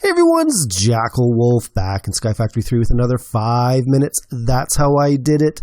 Hey everyone's JackelWolf back in Sky Factory 3 with another 5 minutes. That's how I did it.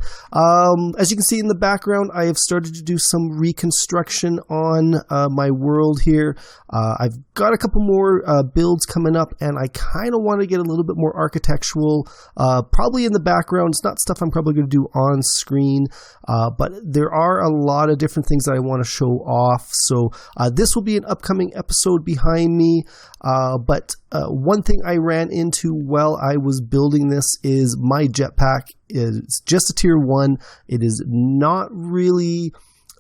As you can see in the background, I have started to do some reconstruction on my world here. I've got a couple more builds coming up, and I kind of want to get a little bit more architectural, probably in the background. It's not stuff I'm probably going to do on screen, but there are a lot of different things that I want to show off. So this will be an upcoming episode behind me, but one thing I ran into while I was building this is my jetpack is just a tier 1. It is not really,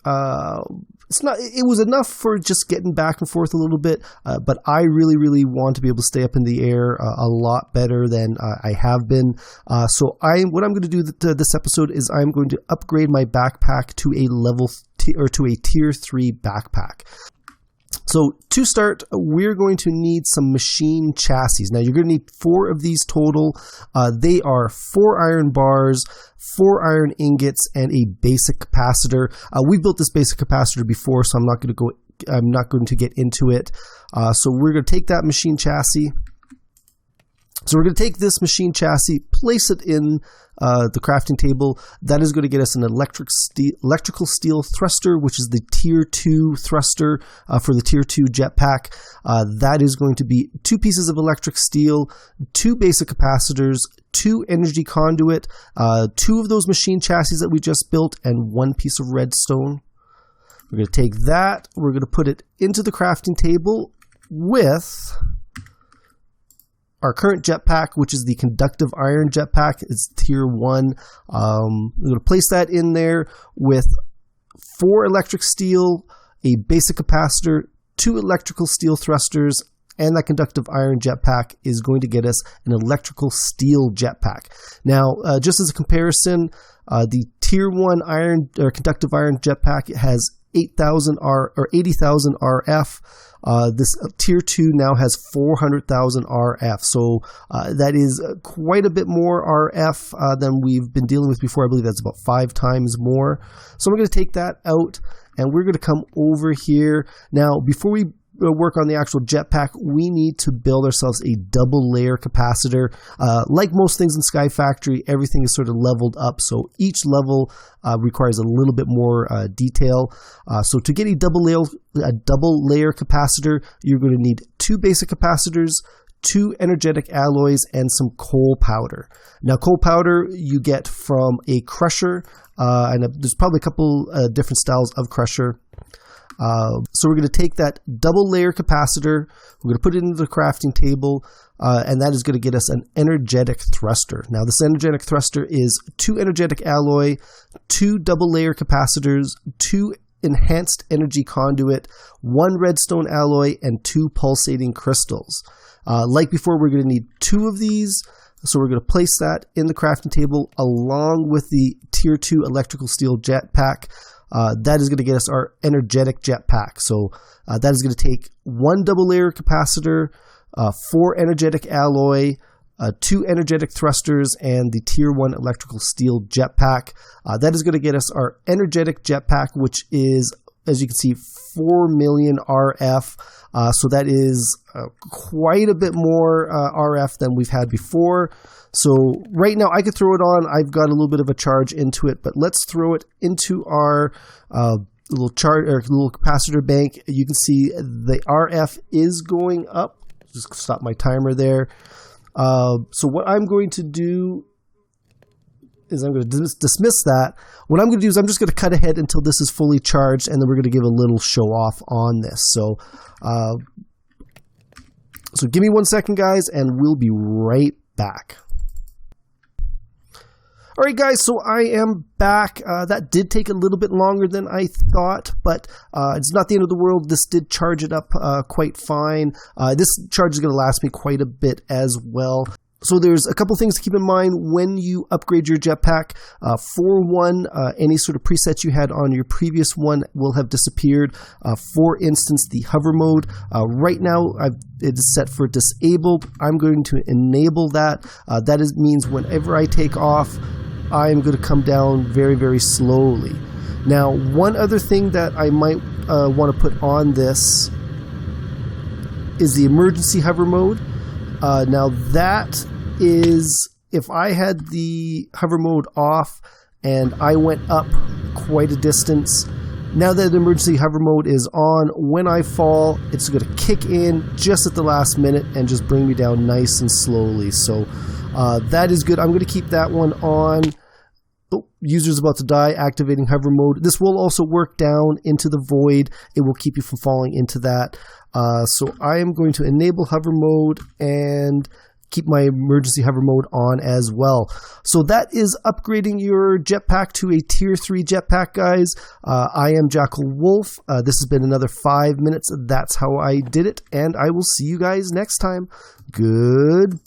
it was enough for just getting back and forth a little bit, but I really want to be able to stay up in the air a lot better than I have been. So what I'm going to do this episode is I'm going to upgrade my backpack to a tier 3 backpack. So to start, we're going to need some machine chassis. Now you're going to need 4 of these total. They are 4 iron bars, 4 iron ingots, and a basic capacitor. We've built this basic capacitor before, so I'm not going to get into it. So we're going to take that machine chassis. So we're going to take this machine chassis, place it in the crafting table. That is going to get us an electrical steel thruster, which is the tier 2 thruster for the tier 2 jetpack. That is going to be 2 pieces of electric steel, 2 basic capacitors, 2 energy conduit, 2 of those machine chassis that we just built, and 1 piece of redstone. We're going to take that, we're going to put it into the crafting table with our current jetpack, which is the conductive iron jetpack. It's tier 1. We're going to place that in there with 4 electric steel, a basic capacitor, 2 electrical steel thrusters, and that conductive iron jetpack is going to get us an electrical steel jetpack. Now, just as a comparison, the tier 1 iron or conductive iron jetpack has 80,000 RF. This tier 2 now has 400,000 RF. So that is quite a bit more RF than we've been dealing with before. I believe that's about 5 times more. So we're going to take that out, and we're going to come over here. Now, before we work on the actual jetpack, we need to build ourselves a double layer capacitor. Like most things in Sky Factory, everything is sort of leveled up, so each level requires a little bit more detail. So to get a double layer capacitor, you're going to need 2 basic capacitors, 2 energetic alloys, and some coal powder. Now, coal powder you get from a crusher, and there's probably a couple different styles of crusher. So we're going to take that double layer capacitor, we're going to put it into the crafting table, and that is going to get us an energetic thruster. Now this energetic thruster is 2 energetic alloy, 2 double layer capacitors, 2 enhanced energy conduit, 1 redstone alloy, and 2 pulsating crystals. Like before, we're going to need 2 of these. So we're going to place that in the crafting table along with the tier 2 electrical steel jetpack. That is going to get us our energetic jetpack. So that is going to take 1 double layer capacitor, 4 energetic alloy, 2 energetic thrusters, and the tier 1 electrical steel jetpack. That is going to get us our energetic jetpack, which is, as you can see, 4 million RF. So that is quite a bit more RF than we've had before. So right now I could throw it on. I've got a little bit of a charge into it, but let's throw it into our little capacitor bank. You can see the RF is going up. Just stop my timer there. So what I'm going to do is I'm going to dismiss that. What I'm going to do is I'm just going to cut ahead until this is fully charged, and then we're going to give a little show off on this. So give me 1 second, guys, and we'll be right back. All right, guys, so I am back. That did take a little bit longer than I thought, but it's not the end of the world. This did charge it up quite fine. This charge is going to last me quite a bit as well. So there's a couple things to keep in mind when you upgrade your jetpack. For one, any sort of presets you had on your previous one will have disappeared. For instance, the hover mode. Right now, it is set for disabled. I'm going to enable that. That means whenever I take off, I'm going to come down very slowly. Now, one other thing that I might want to put on this is the emergency hover mode. Now that is, if I had the hover mode off and I went up quite a distance, now that the emergency hover mode is on, when I fall, it's going to kick in just at the last minute and just bring me down nice and slowly. So that is good. I'm going to keep that one on. Oh, user's about to die, activating hover mode. This will also work down into the void. It will keep you from falling into that. So I am going to enable hover mode and keep my emergency hover mode on as well. So that is upgrading your jetpack to a tier 3 jetpack, guys. I am JackelWolf. This has been another 5 minutes. That's how I did it, and I will see you guys next time. Goodbye.